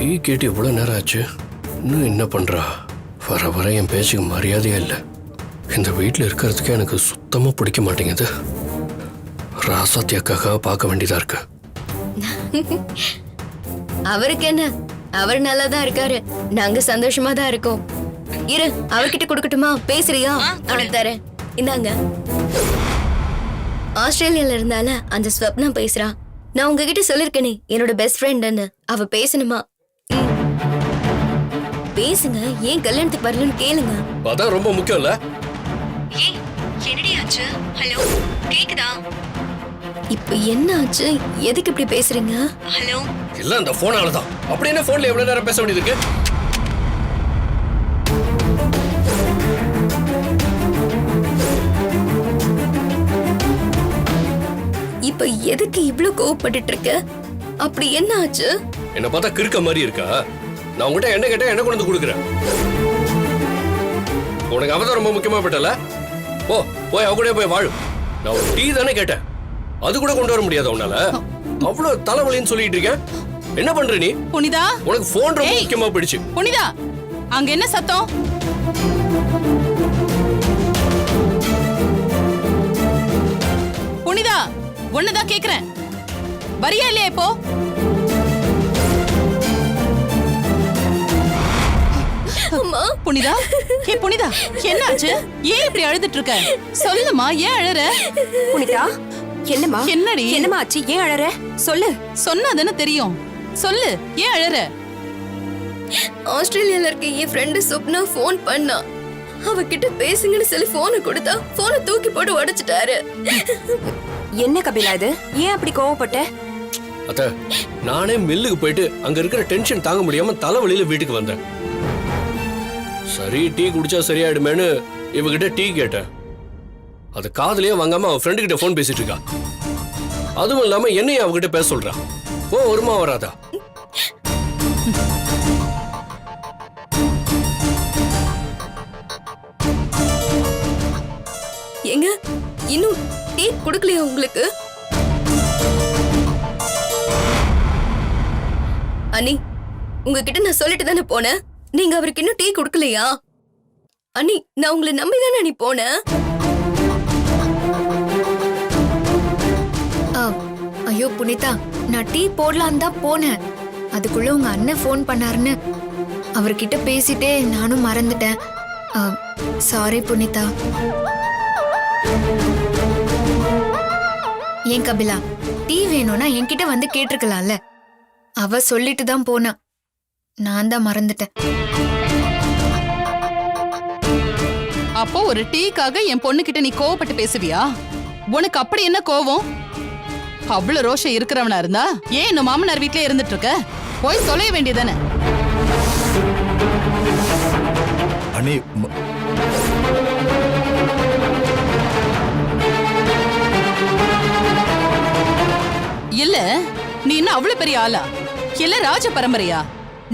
Tea கேட்டு எவ்வளோ நேரம் ஆச்சு, இன்னும் என்ன பண்ணுறா? வர வர என் பேச்சுக்கு மரியாதையே இல்லை. இந்த வீட்டில் இருக்கிறதுக்கே எனக்கு சுத்தமாக பிடிக்க மாட்டேங்குது. ராசாத்தி அக்காக்காக பார்க்க வேண்டியதாக இருக்கு. அவருக்கு என்ன, அவர் நல்லா தான் இருக்காரு, நாங்க சந்தோஷமா தான் இருக்கோம். இரு, அவர்கிட்ட கொடுக்கட்டுமா? பேசுறியா? அவனுக்கு தரேன், இந்தாங்க. ஆஸ்திரேலியால இருந்தால அந்த ஸ்வப்னா பேசுறா. நான் உங்ககிட்ட சொல்லிருக்கேனே என்னோட பெஸ்ட் ஃப்ரெண்ட்னு. அவ பேசணுமா? பேசுங்க. ஏன் கல்யாணத்துக்கு வரலன்னு கேளுங்க. அதான் ரொம்ப முக்கியம் இல்ல? என்னடி ஆச்சு? ஹலோ, கேக்குதா? இப்ப என்ன ஆச்சு? எதுக்கு இப்படி பேசுறீங்க? ஹலோ, எல்லாம் அந்த போனால தான். அப்படி என்ன போன்ல எவ்வளவு நேரம் பேச வேண்டியது இருக்கு? இப்ப எதுக்கு இவ்ளோ கோவப்பட்டுட்டு இருக்க? அப்படி என்ன ஆச்சு? என்ன பார்த்தா கிறுக்க மாதிரி இருக்கா? நான் உங்ககிட்ட என்ன கேட்டா என்ன கொண்டு வந்து கொடுக்குறேன். உனக்கு அவதான் ரொம்ப முக்கியமா பட்டல. போய் அவ கூட போய் வாழு. நான் ஒரு டீ தானே கேட்டேன், அது கூட கொண்டு வர முடியாத உன்னால? அவ்வளவு தலைவலின்னு சொல்லிட்டு இருக்கேன். என்ன பண்ற நீ? புனிதா, உனக்கு போன் ரொம்ப முக்கியமா போயிடுச்சு. புனிதா, அங்க என்ன சத்தம்? புனிதா, ஒண்ணுதான் கேக்குறேன், வரியா இல்லையா இப்போ? அம்மா, புனிதா, புனிதா, என்னாச்சு? ஏன் இப்படி அழுதுட்டு இருக்க? சொல்லுமா, ஏன் அழற? புனிதா, என்னம்மா? என்னடி? என்னம்மா ஆச்சு? ஏன் அழற? சொல்லு. சொன்னாதானே தெரியும். சொல்லு, ஏன் அழற? ஆஸ்திரேலியால இருக்க என் ஃப்ரெண்டு சொப்னா போன் பண்ணா. அவகிட்ட பேசுங்கன்னு சொல்லி போனை கொடுத்தா போனை தூக்கி போட்டு உடைச்சிட்டாரு. என்ன கபிலா இது? ஏன் அப்படி கோவப்பட்ட? அத்த, நானே மில்லுக்கு போயிட்டு அங்க இருக்கிற டென்ஷன் தாங்க முடியாம தலைவலியில வீட்டுக்கு வந்தேன். சரி, டீ குடிச்சா சரியாயிடுமேனு இவகிட்ட டீ கேட்டேன். அது காதுலயே வாங்காம அவ ஃப்ரெண்டு கிட்ட போன் பேசிட்டு இருக்கா. அதுவும் இல்லாம என்னையும் அவகிட்ட பேச சொல்றா. வருமா வராதா? எங்க இன்னும் டீ குடுக்கலையா உங்களுக்கு? அண்ணி, உங்ககிட்ட நான் சொல்லிட்டு தானே போனேன். நீங்க அவருக்கு இன்னும் டீ குடுக்கலையா? அண்ணி, நான் உங்களை நம்பிதானே நீ போனேன். ஐயோ புனிதா, நான் டீ போடலான்னு தான் போனேன். அதுக்குள்ள உங்க அண்ணன் ஃபோன் பண்ணாருன்னு அவர்கிட்ட பேசிட்டே நானும் மறந்துட்டேன். சாரி புனிதா. ஏன் கபிலா, டீ வேணும்னா என்கிட்ட வந்து கேட்டிருக்கலாம்ல. அவ சொல்லிட்டு தான் போனா, நான் தான் மறந்துட்டேன். அப்போ ஒரு டீக்காக என் பொண்ணு கிட்ட நீ கோவப்பட்டு பேசுவியா? உனக்கு அப்படி என்ன கோவம்? அவ்வளவு ரோஷம் இருக்கிறவனா இருந்தா ஏன் இன்னும் மாமனார் வீட்லயே இருந்துட்டு இருக்க? போய் தொலைய வேண்டியதானே. அண்ணி, இல்ல, நீ இன்னும் அவ்வளவு பெரிய ஆளா? இல்ல ராஜ பரம்பரையா?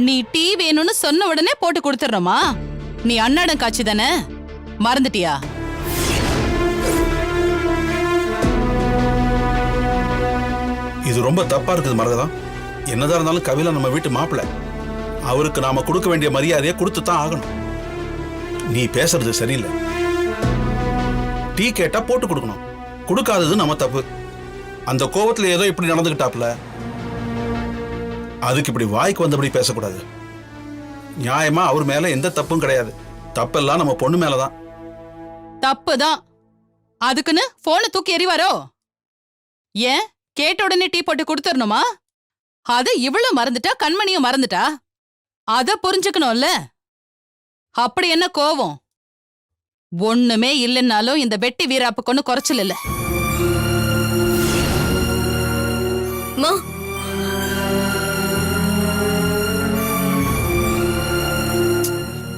நீ டீ வேணும்னு சொன்ன உடனே போட்டு கொடுத்துறோமா? நீ அன்னாடம் காட்சி தானே, மறந்துட்டியா? இது ரொம்ப தப்பா இருக்குது மரகதம். என்னதான் இருந்தாலும் கபிலா நம்ம வீட்டு மாப்பிள்ள. அவருக்கு நாம கொடுக்க வேண்டிய மரியாதையை கொடுத்து தான் ஆகணும். நீ பேசுறது சரியில்லை. டீ கேட்டா போட்டு கொடுக்கணும், கொடுக்காதது நம்ம தப்பு. அந்த கோவத்துல ஏதோ இப்படி நடந்துகிட்டாப்ல, அதுக்கு இப்படி வாய்க்கு வந்தபடி பேசக்கூடாது. நியாயமா அவர் மேல எந்த தப்பும் கிடையாது. தப்பெல்லாம் நம்ம பொண்ணு மேலதான். தப்புதான். அதுக்குன்னு போனை தூக்கி எறிவாரோ? ஏன் கேட்ட உடனே டீ போட்டு கொடுத்துடணுமா? அத இவ்வளவு மறந்துட்டா, கண்மணியும் மறந்துட்டா. அத புரிஞ்சுக்கணும்ல. அப்படி என்ன கோவம்? ஒண்ணுமே இல்லைன்னாலும் இந்த வெட்டி வீராப்புக்கு ஒண்ணு குறைச்சல் இல்ல.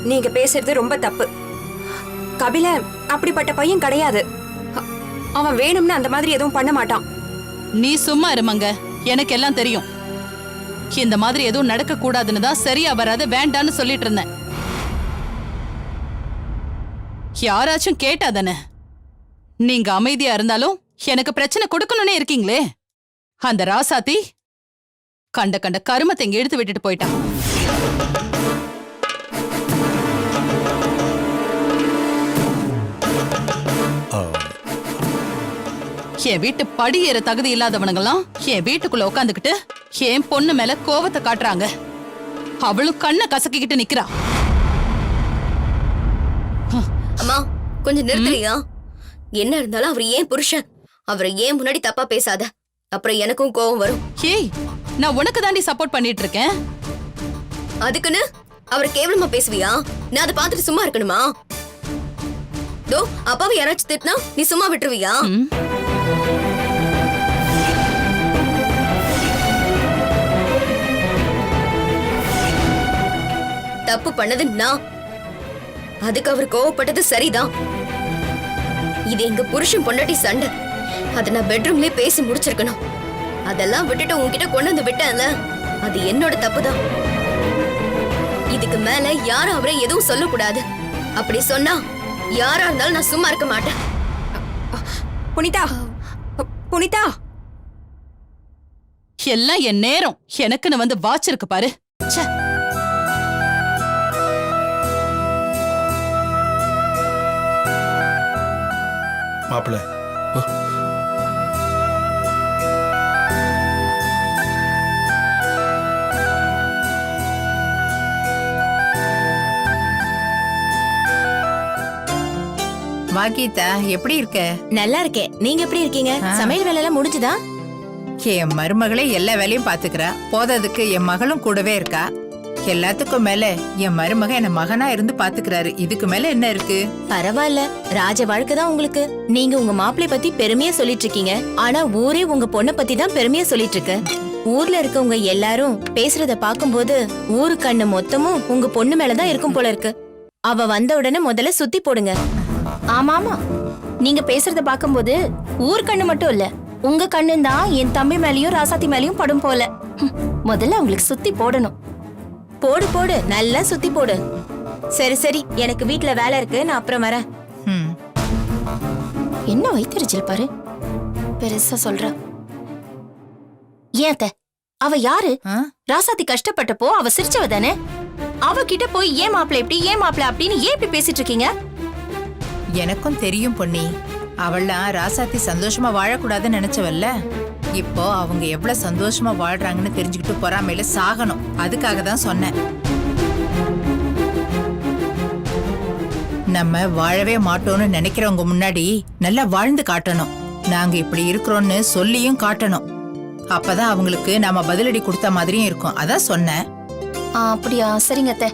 நீங்க பேசுறது ரொம்ப தப்பு. கபில அப்படிப்பட்ட பையன் கிடையாது. அவன் வேணும்னு அந்த மாதிரி எதுவும் பண்ண மாட்டான். நீ சும்மா இருமங்க, எனக்கு எல்லாம் தெரியும். இந்த மாதிரி எதுவும் நடக்க கூடாதுன்னு தான் சரியா வராது வேண்டான்னு சொல்லிட்டு இருந்தேன். யாராச்சும் கேட்டா தானே. நீங்க அமைதியா இருந்தாலும் எனக்கு பிரச்சனை கொடுக்கணும்னே இருக்கீங்களே. அந்த ராசாத்தி கண்ட கருமத்தை இங்க எடுத்து விட்டுட்டு போயிட்டான். என் வீட்டு படி ஏற தகுதி இல்லாதவனுங்கெல்லாம் என் வீட்டுக்குள்ள உட்காந்துக்கிட்டு என் பொண்ணு மேல கோவத்தை காட்டுறாங்க. அவளும் கண்ணை கசக்கிக்கிட்டு நிக்கிறா. அம்மா கொஞ்சம் நிறுத்துறியா? என்ன இருந்தாலும் அவர் ஏன் புருஷன், அவரை ஏன் முன்னாடி தப்பா பேசாத, அப்புறம் எனக்கும் கோவம் வரும். ஏய், நான் உனக்கு தாண்டி சப்போர்ட் பண்ணிட்டு இருக்கேன். அதுக்குன்னு அவரை கேவலமா பேசுவியா? நான் அதை பார்த்துட்டு சும்மா இருக்கணுமா? தோ அப்பாவை யாராச்சும் திட்டினா நீ சும்மா விட்டுருவியா? தப்பு பண்ணது நான், அதுக்கு அவர் கோவப்பட்டது சரிதான். இது எங்க புருஷன் பொண்டாட்டி சண்டை, அத நான் பெட்ரூம்லயே பேசி முடிச்சிருக்கணும். அதெல்லாம் விட்டுட்டு உன்கிட்ட கொண்டு வந்து விட்டேன்ல, அது என்னோட தப்புதான். இதுக்கு மேல யாரும் அவரை எதுவும் சொல்லக்கூடாது. அப்படி சொன்னா யாரா இருந்தாலும் நான் சும்மா இருக்க மாட்டேன். புனிதா, புனிதா, எல்லாம் என் நேரம். எனக்குன்னு வந்து வாச்சிருக்கு பாரு. ச்சே. மாப்பிள்ள, வா கீதா, எப்படி இருக்க? நல்லா இருக்கேன். நீங்க எப்படி இருக்கீங்க? சமையல் வேலை எல்லாம் முடிஞ்சுதா? என் மருமகளே எல்லா வேலையும் பாத்துக்கிறா. போததுக்கு என் மகளும் கூடவே இருக்கா. எல்லாத்துக்கும் மேல என் மருமக என்ன மகனா இருந்து பாத்துக்கிறாரு. இதுக்கு மேல என்ன இருக்கு? பரவாயில்ல, ராஜ வாழ்க்கை தான் உங்களுக்கு. நீங்க உங்க மாப்பிள்ளை பத்தி பெருமையா சொல்லிட்டு இருக்கீங்க, ஆனா ஊரே உங்க பொண்ணை பத்தி தான் பெருமையா சொல்லிட்டு இருக்கு. ஊர்ல இருக்கவங்க எல்லாரும் பேசுறத பாக்கும்போது ஊரு கண்ணு மொத்தமும் உங்க பொண்ணு மேலதான் இருக்கும் போல இருக்கு. அவ வந்த உடனே முதல்ல சுத்தி போடுங்க. ஆமாமா, நீங்க பேசுறத பாக்கும்போது ஊர் கண்ணு மட்டும் இல்ல, உங்க கண்ணு தான் என் தம்பி மேலயும் ராசாத்தி மேலயும் படும் போல. முதல்ல அவங்களுக்கு சுத்தி போடணும். போடு போடு, நல்லா சுத்தி போடு. சரி சரி, எனக்கு வீட்ல வேலை இருக்கு, நான் அப்புறம் வரேன். ம். என்ன வைத்தறிச்சல் பாரு, பெருசா சொல்றா. ஏன் அத்தை, அவ யாரு? ஆ? ராசாத்தி கஷ்டப்பட்டப்போ அவ சிரிச்சவ தானே. அவ கிட்ட போய் ஏன் மாப்பிள்ள இப்படி, ஏன் மாப்பிள்ள அப்படின்னு ஏன் இப்படி பேசிட்டு இருக்கீங்க? எனக்கும் தெரியும் பொன்னி, அவள்லாம் ராசாத்தி சந்தோஷமா வாழக்கூடாதுன்னு நினைச்சவல்ல. இப்போ அவங்க எவ்வளவு சந்தோஷமா வாழ்றாங்கன்னு தெரிஞ்சுக்கிட்டு பொறாமையில சாகணும். அதுக்காக தான் சொன்னேன். நம்ம வாழவே மாட்டோம்னு நினைக்கிறவங்க முன்னாடி நல்லா வாழ்ந்து காட்டணும். நாங்க இப்படி இருக்கிறோம்னு சொல்லியும் காட்டணும். அப்பதான் அவங்களுக்கு நாம பதிலடி கொடுத்த மாதிரியும் இருக்கும். அதான் சொன்னேன். அப்படியா, சரிங்க அத்தை.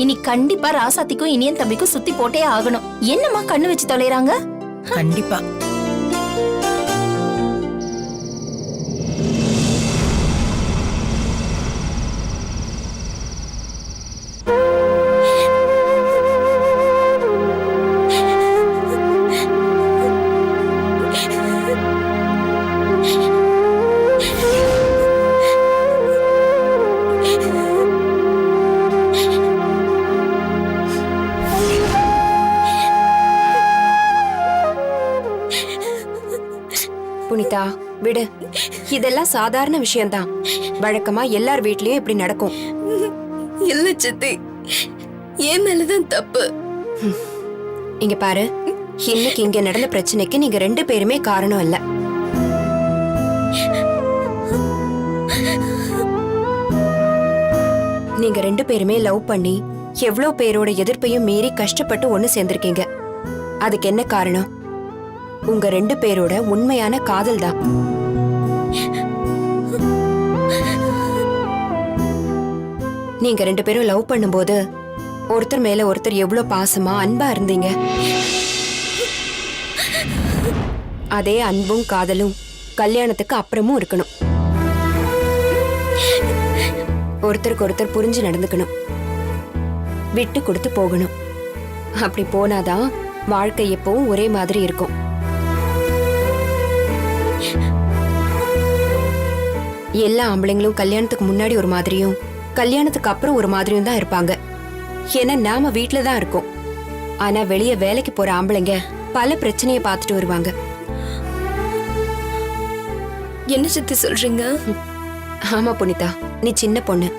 இனி கண்டிப்பா ராசாத்திக்கும் இனியன் தம்பிக்கும் சுத்தி போட்டே ஆகணும். என்னம்மா கண்ணு வச்சு தொலைறாங்க? கண்டிப்பா. புனிதா, விடு. இதெல்லாம் சாதாரண விஷயம்தான். வழக்கமா எல்லார் வீட்லயும் இப்படி நடக்கும். இல்ல சித்தி, ஏன் மேலதான் தப்பு. இங்க பாரு, இன்னைக்கு இங்க நடந்த பிரச்சனைக்கு நீங்க 2 பேருமே காரணம் இல்ல. நீங்க 2 பேருமே லவ் பண்ணி எவ்வளவு பேரோட எதிர்ப்பையும் மீறி கஷ்டப்பட்டு ஒண்ணு சேர்ந்திருக்கீங்க. அதுக்கு என்ன காரணம்? உங்க 2 பேரோட உண்மையான காதல் தான். நீங்க 2 பேரும் லவ் பண்ணும்போது ஒருத்தர் மேல ஒருத்தர் எவ்வளவு பாசமா அன்பா இருந்தீங்க. அதே அன்பும் காதலும் கல்யாணத்துக்கு அப்புறமும் இருக்கணும். ஒருத்தருக்கு ஒருத்தர் புரிஞ்சு நடந்துக்கணும், விட்டு கொடுத்து போகணும். அப்படி போனாதான் வாழ்க்கை எப்பவும் ஒரே மாதிரி இருக்கும். எல்லா ஆம்பளைங்களும் கல்யாணத்துக்கு முன்னாடி ஒரு மாதிரியும் கல்யாணத்துக்கு அப்புறம் ஒரு மாதிரியும் தான் இருப்பாங்க. ஏன்னா நாம வீட்ல தான் இருக்கோம். ஆனா வெளியே வேலைக்கு போற ஆம்பளைங்க பல பிரச்சனையை பார்த்துட்டு வருவாங்க. என்ன சித்தி சொல்றீங்க? ஆமா புனிதா, நீ சின்ன பொண்ணு,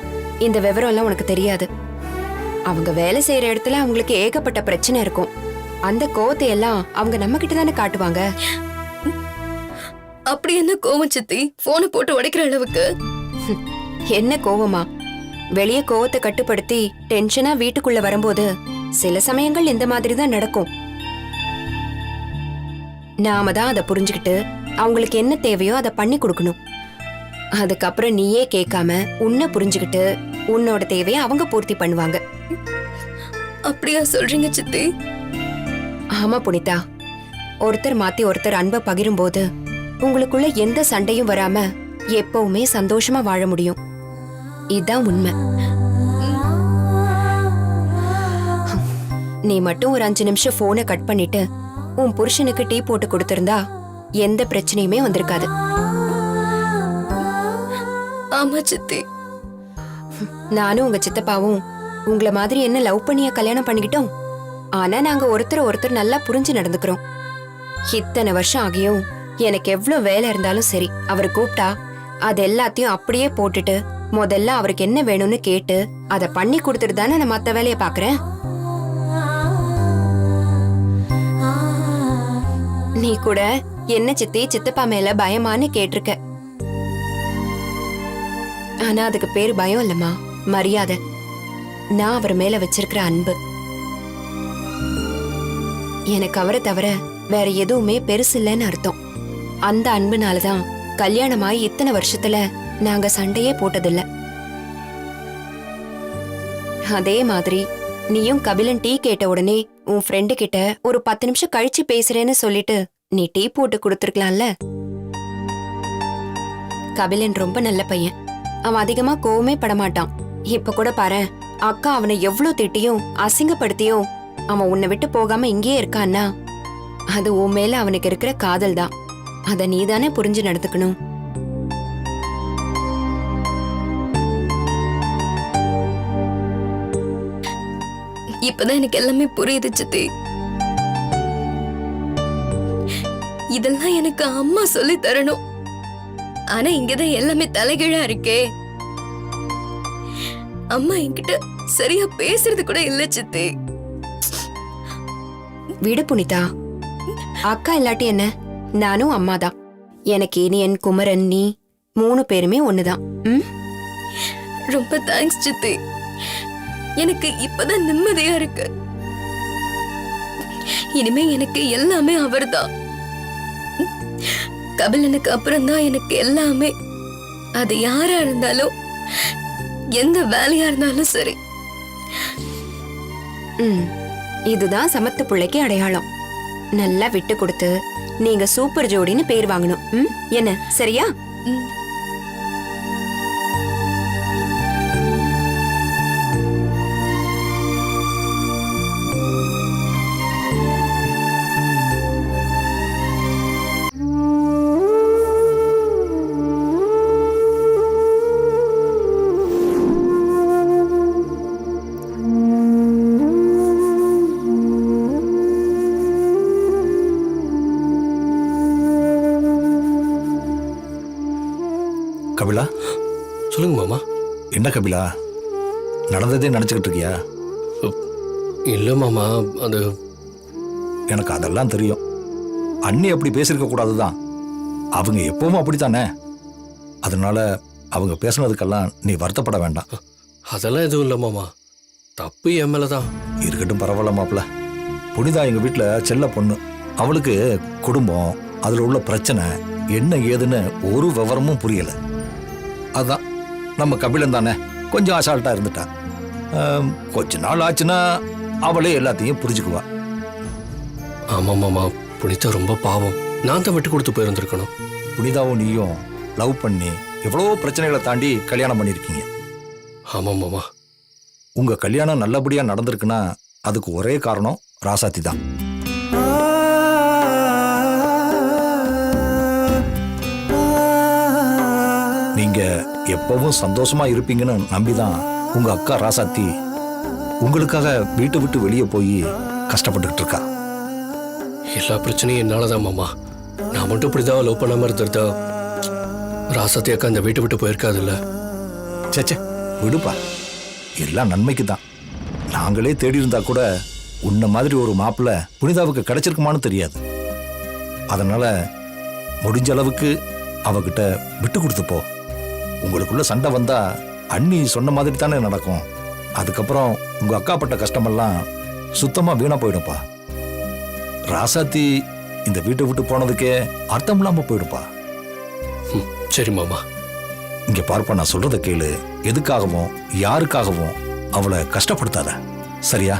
இந்த விவரம் எல்லாம் உனக்கு தெரியாது. அவங்க வேலை செய்யற இடத்துல அவங்களுக்கு ஏகப்பட்ட பிரச்சனை இருக்கும். அந்த கோவத்தை எல்லாம் அவங்க நம்ம கிட்ட தானே காட்டுவாங்க. அப்படி என்ன கோவம் சித்தி? போனை போட்டு உடைக்கிற அளவுக்கு? என்ன கோவமா? வெளிய கோவத்தை கட்டுப்படுத்தி டென்ஷனா வீட்டுக்குள்ள வரும்போது சில சமயங்கள் இந்த மாதிரி தான் நடக்கும். நாம தான் அதை புரிஞ்சுக்கிட்டு அவங்களுக்கு என்ன தேவையோ அதை பண்ணி கொடுக்கணும். அதுக்கப்புறம் நீயே கேட்காம உன்னை புரிஞ்சுக்கிட்டு உன்னோட தேவையை அவங்க பூர்த்தி பண்ணுவாங்க. அப்படியா சொல்றீங்க சித்தி? ஆமா புனிதா, ஒருத்தர் மாத்தி ஒருத்தர் அன்பை பகிரும்போது உங்களுக்குள்ள எந்த சண்டையும் வராம எப்பவுமே சந்தோஷமா வாழ முடியும். இதுதான் உண்மை. நீ மட்டும் ஒரு 5 நிமிஷம் போனை கட் பண்ணிட்டு உன் புருஷனுக்கு டீ போட்டு கொடுத்திருந்தா எந்த பிரச்சனையுமே வந்திருக்காது. ஆமா சித்தி. நானும் உங்க சித்தப்பாவும் உங்கள மாதிரி என்ன லவ் பண்ணிய கல்யாணம் பண்ணிக்கிட்டோம். ஆனா நாங்க ஒருத்தர் நல்லா புரிஞ்சு நடந்துக்கிறோம். இத்தனை வருஷம் ஆகியும் எனக்கு எவ்வளவு வேலை இருந்தாலும் சரி, அவர் கூப்பிட்டா அது எல்லாத்தையும் அப்படியே போட்டுட்டு முதல்ல அவருக்கு என்ன வேணும்னு கேட்டு அதை பண்ணி கொடுத்துட்டு தானே நான் மத்த வேலையை பாக்குறேன். நீ கூட என்ன சித்தி சித்தப்பா மேல பயமான்னு கேட்டிருக்க. ஆனா அதுக்கு பேரு பயம் இல்லம்மா, மரியாதை. நான் அவர் மேல வச்சிருக்கிற அன்பு. எனக்கு அவரை தவிர வேற எதுவுமே பெருசு இல்லைன்னு அர்த்தம். அந்த அன்புனாலதான் கல்யாணமாயி இத்தனை வருஷத்துல நாங்க சண்டையே போட்டதில்ல. அதே மாதிரி நீயும் கபிலன் டீ கேட்ட உடனே உன் ஃப்ரெண்டு கிட்ட ஒரு 10 நிமிஷம் கழிச்சு பேசுறேன்னு சொல்லிட்டு நீ டீ போட்டு கொடுத்துருக்கலாம்ல. கபிலன் ரொம்ப நல்ல பையன். அவன் அதிகமா கோவமே படமாட்டான். இப்ப கூட பாரு, அக்கா அவனை எவ்வளவு திட்டியும் அசிங்கப்படுத்தியும் அவன் உன்னை விட்டு போகாம இங்கேயே இருக்கான்னா அது உன் மேல அவனுக்கு இருக்கிற காதல் தான். அத நீதானே புரிஞ்சு நடந்துக்கணும். இப்பதான் எனக்கு எல்லாமே புரியுது சித்தி. இதெல்லாம் எனக்கு அம்மா சொல்லி தரணும். ஆனா இங்கதான் எல்லாமே தலைகீழா இருக்கே. அம்மா என்கிட்ட சரியா பேசுறது கூட இல்ல சித்தி. விடு புனிதா, அக்கா இல்லாட்டி என்ன, நானும் அம்மாதான். எனக்கு இனியன் குமரன் நீ 3 பேருமே ஒண்ணுதான். ரொம்ப தேங்க்ஸ் சித்தி. எனக்கு இப்பதான் நிம்மதியா இருக்கு. இனிமே எனக்கு எல்லாமே அவர்தான். கபிலனுக்கு அப்புறம் தான் எனக்கு எல்லாமே. அது யாரா இருந்தாலும் எந்த வேலையா இருந்தாலும் சரி. இதுதான் சமத்து பிள்ளைக்கு அடையாளம். நல்லா விட்டு கொடுத்து நீங்க சூப்பர் ஜோடின்னு பேர் வாங்கணும். என்ன சரியா? கபிலா, சொல்லுங்க மாமா. என்ன கபிலா, நடந்ததே நினைச்சுக்கிட்டு இருக்கியா? இல்ல மாமா, அது எனக்கு அதெல்லாம் தெரியும். அண்ணி அப்படி பேசியிருக்க கூடாதுதான். அவங்க எப்பவும் அப்படித்தானே. அதனால அவங்க பேசுனதுக்கெல்லாம் நீ வருத்தப்பட வேண்டாம். அதெல்லாம் எதுவும் இல்ல மாமா. தப்பு என் மேலதான். இருக்கட்டும், பரவாயில்ல மாப்பிள்ள. புனிதா எங்க வீட்டுல செல்ல பொண்ணு. அவளுக்கு குடும்பம், அதுல உள்ள பிரச்சனை என்ன ஏதுன்னு ஒரு விவரமும் புரியல. அதான் நம்ம கபிலன் தானே கொஞ்சம் அசால்ட்டா இருந்துட்டா. கொஞ்ச நாள் ஆச்சுன்னா அவளே எல்லாத்தையும் புரிஞ்சுக்குவா. ஆமா மாமா, புனிதா ரொம்ப பாவம். நான் தான் விட்டு கொடுத்து போயிருந்திருக்கணும். புனிதாவும் நீயும் லவ் பண்ணி எவ்வளவோ பிரச்சனைகளை தாண்டி கல்யாணம் பண்ணிருக்கீங்க. ஆமா மாமா. உங்க கல்யாணம் நல்லபடியா நடந்திருக்குன்னா அதுக்கு ஒரே காரணம் ராசாத்தி தான். நீங்க எப்பவும் சந்தோஷமா இருப்பீங்கன்னு நம்பிதான் உங்க அக்கா ராசாத்தி உங்களுக்காக வீட்டை விட்டு வெளியே போய் கஷ்டப்பட்டுக்கிட்டு இருக்கா. எல்லா பிரச்சனையும் என்னாலதான் மாமா. நான் மட்டும் இப்படிதான் லவ் பண்ணாம இருந்திருந்தா ராசாத்தி அக்கா இந்த வீட்டை விட்டு போயிருக்காதுல்ல. சேச்சே விடுப்பா, எல்லாம் நன்மைக்கு தான். நாங்களே தேடி இருந்தா கூட உன்ன மாதிரி ஒரு மாப்பிள்ள புனிதாவுக்கு கிடைச்சிருக்குமான்னு தெரியாது. அதனால முடிஞ்ச அளவுக்கு அவகிட்ட விட்டு கொடுத்து போ. உங்களுக்குள்ள சண்டை வந்தா அண்ணி சொன்ன மாதிரி தானே நடக்கும். அதுக்கப்புறம் உங்க அக்கா பட்ட கஷ்டமெல்லாம் சுத்தமா வீணா போயிடும்பா. ராசாத்தி இந்த வீட்டை விட்டு போனதுக்கே அர்த்தம் இல்லாம போயிடுப்பா. சரி மாமா. இங்க பார்ப்பா, நான் சொல்றத கேளு. எதுக்காகவும் யாருக்காகவும் அவளை கஷ்டப்படுத்தாத, சரியா?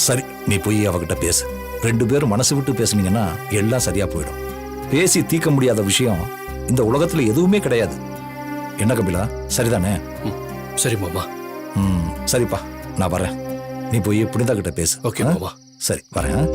சரி, நீ போய் அவகிட்ட பேசு. 2 பேரும் மனசு விட்டு பேசுனீங்கன்னா எல்லாம் சரியா போயிடும். பேசி தீர்க்க முடியாத விஷயம் இந்த உலகத்துல எதுவுமே கிடையாது. என்ன கபிலா, சரிதானே? சரி மாமா. சரிப்பா, நான் வரேன். நீ போய் புனிதா கிட்ட பேசு. ஓகே மாமா. சரி, வரேன்.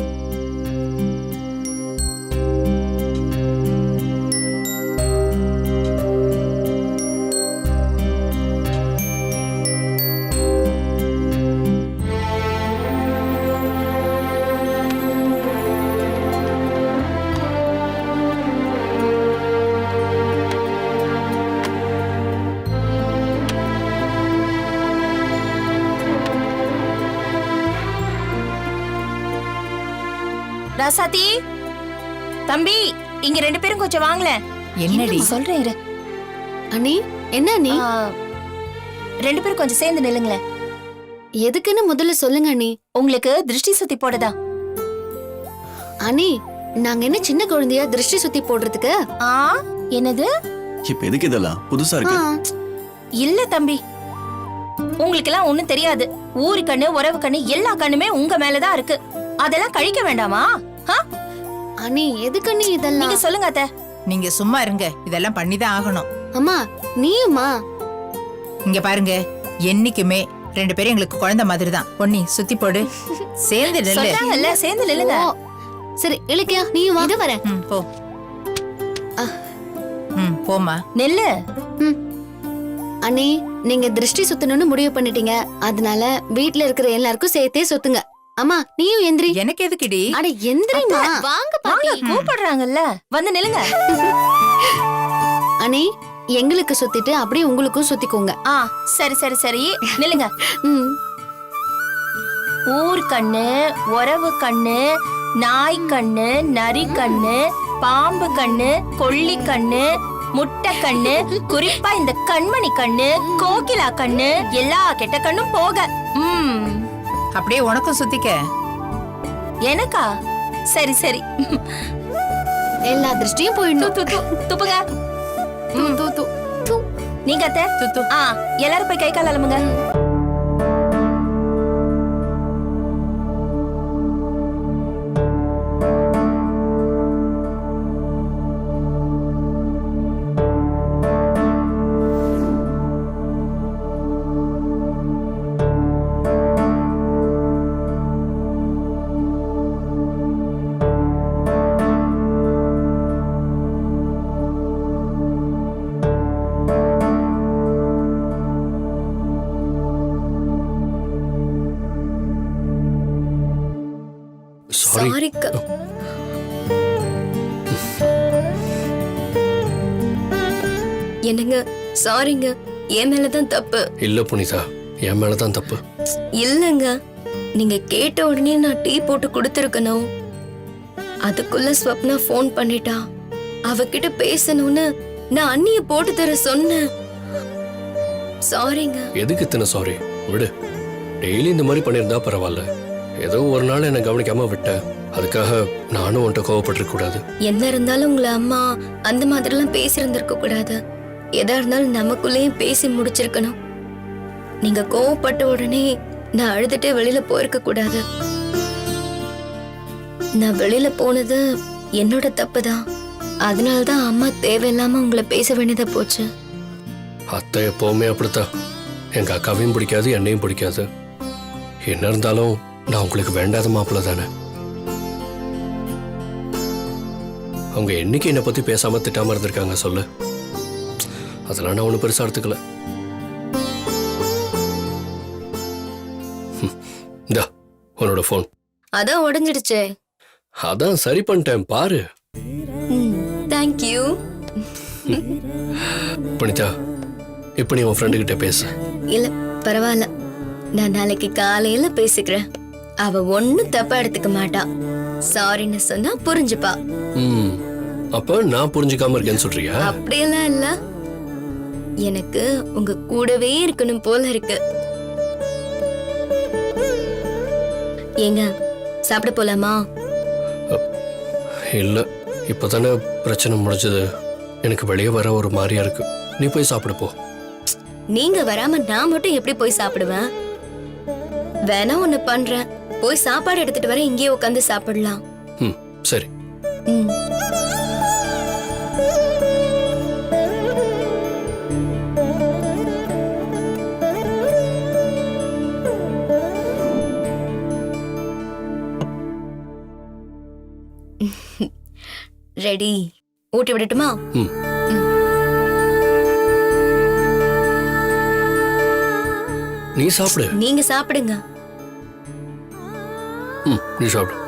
ராசாத்தி, தம்பி, இங்க 2 பேரும் கொஞ்சம் வாங்கல. என்னடி? சொல்றேன் இரு. அண்ணி, என்ன அண்ணி? 2 பேரும் கொஞ்சம் சேர்ந்து நில்லுங்களேன். எதுக்குன்னு முதல்ல சொல்லுங்க அண்ணி. உங்களுக்கு திருஷ்டி சுத்தி போடுதா? அண்ணி, நாங்க என்ன சின்ன குழந்தையா திருஷ்டி சுத்தி போடுறதுக்கு? என்னது? இப்ப எதுக்கு இதெல்லாம் புதுசா இருக்கு? இல்ல தம்பி, உங்களுக்கு எல்லாம் ஒண்ணும் தெரியாது. ஊரு கண்ணு, உறவு கண்ணு, எல்லா கண்ணுமே உங்க மேலதான் இருக்கு. அதெல்லாம் கழிக்க வேண்டாமா? அண்ணி, எதுக்கு அண்ணி இதெல்லாம்? நீங்க சொல்லுங்க அத்தை. நீங்க சும்மா இருங்க, இதெல்லாம் பண்ணிதான் ஆகணும். அம்மா, நீயுமா? இங்க பாருங்க, என்னைக்குமே 2 பேரும் எங்களுக்கு குழந்தை மாதிரி தான். பொன்னி சுத்தி போடு. சேர்ந்து நில்லு. சொல்றாங்கல்ல, சேர்ந்து நில்லுங்க. சரி, இலக்கியா நீயும் வா. இது வரேன். போ. போமா. நெல்லு. அண்ணி, நீங்க திருஷ்டி சுத்தணும்னு முடிவு பண்ணிட்டீங்க. அதனால வீட்ல இருக்கிற எல்லாருக்கும் சேர்த்தே சுத்துங்க. அம்மா, நீயும் எந்திரி. எனக்கு எதுக்குடி? அட எந்திரிமா. வாங்க பாட்டி. கூப்பிடுறாங்கல்ல, வந்து நில்லுங்க. அண்ணி, எங்களுக்கு சுத்திட்டு அப்படியே உங்களுக்கும் சுத்திக்கோங்க. சரி சரி சரி, நில்லுங்க. ஊர் கண்ணு, உறவு கண்ணு, நாய் கண்ணு, நரி கண்ணு, பாம்பு கண்ணு, கொள்ளி கண்ணு, முட்டை கண்ணு, குறிப்பா இந்த கண்மணி கண்ணு, கோகிலா கண்ணு, எல்லா கெட்ட கண்ணும் போக. அப்படியே உனக்கும் சுத்திக்க. எனக்கா? சரி சரி. எல்லா திருஷ்டியும் போயிடணும். துப்புங்க. நீங்க அத்தை? எல்லாரும் போய் கை கால் அலமுங்க. சாரிக்கா. என்னங்க, சாரிங்க. என் மேலதான் தப்பு. இல்ல புனிதா, என் மேலதான் தப்பு. இல்லங்க, நீங்க கேட்ட உடனே நான் டீ போட்டு கொடுத்துருக்கணும். அதுக்குள்ள ஸ்வப்னா போன் பண்ணிட்டா. அவகிட்ட பேசணும்னு நான் அண்ணிய போட்டு தர சொன்னேன். சாரிங்க. எதுக்கு இத்தனை சாரி? விடு. டெய்லி இந்த மாதிரி பண்ணியிருந்தா பரவாயில்ல. ஏதோ ஒரு நாள் என்ன கவனிக்காம விட்ட, அதுக்காக நானும் உன்கிட்ட கோவப்பட்டிருக்க கூடாது. என்ன இருந்தாலும் உங்களை அம்மா அந்த மாதிரி எல்லாம் பேசியிருந்திருக்க கூடாது. எதா இருந்தாலும் நமக்குள்ளேயும் பேசி முடிச்சிருக்கணும். நீங்க கோவப்பட்ட உடனே நான் அழுதுட்டே வெளியில போயிருக்க கூடாது. நான் வெளியில போனது என்னோட தப்புதான். அதனாலதான் அம்மா தேவையில்லாம உங்களை பேச வேண்டியதா போச்சு. அத்தை எப்பவுமே அப்படித்தான். எங்க அக்காவையும் பிடிக்காது, என்னையும் பிடிக்காது. என்ன இருந்தாலும் நான் உங்களுக்கு வேண்டாத மாப்பிள்ள தானே. அவங்க என்னைக்கு என்னை பத்தி பேசாம திட்டாம இருந்திருக்காங்க சொல்லு. அதெல்லாம் நான் ஒண்ணு பெருசா எடுத்துக்கல. இந்தா உன்னோட போன். அதான் உடைஞ்சிடுச்சே. அதான் சரி பண்ணிட்டேன் பாரு. தேங்க்யூ. புனிதா, இப்ப நீ உன் ஃப்ரெண்டு கிட்ட பேசு. இல்ல பரவாயில்ல, நான் நாளைக்கு காலையில பேசிக்கிறேன். அவ ஒண்ணும் தப்பா எடுத்துக்க மாட்டா. சாரின்னு சொன்னா புரிஞ்சுப்பா. ம் அப்ப நான் புரிஞ்சுக்காம இருக்கேன்னு சொல்றியா? அப்படியெல்லாம் இல்ல, எனக்கு உங்க கூடவே இருக்கணும் போல இருக்கு. ஏங்க சாப்பிட போலாமா? இல்ல இப்பதானே பிரச்சனை முடிஞ்சது, எனக்கு வெளியே வர ஒரு மாதிரியா இருக்கு. நீ போய் சாப்பிட போ. நீங்க வராம நான் மட்டும் எப்படி போய் சாப்பிடுவேன்? வேணா ஒண்ணு பண்றேன், போய் சாப்பாடு எடுத்துட்டு வர, இங்கேயே உட்காந்து சாப்பிடலாம். ம் சரி. ம். ரெடி, ஊட்டி விடட்டுமா? ம் நீ சாப்பிடு. நீங்க சாப்பிடுங்க. ம் நீ சாப்பிடு.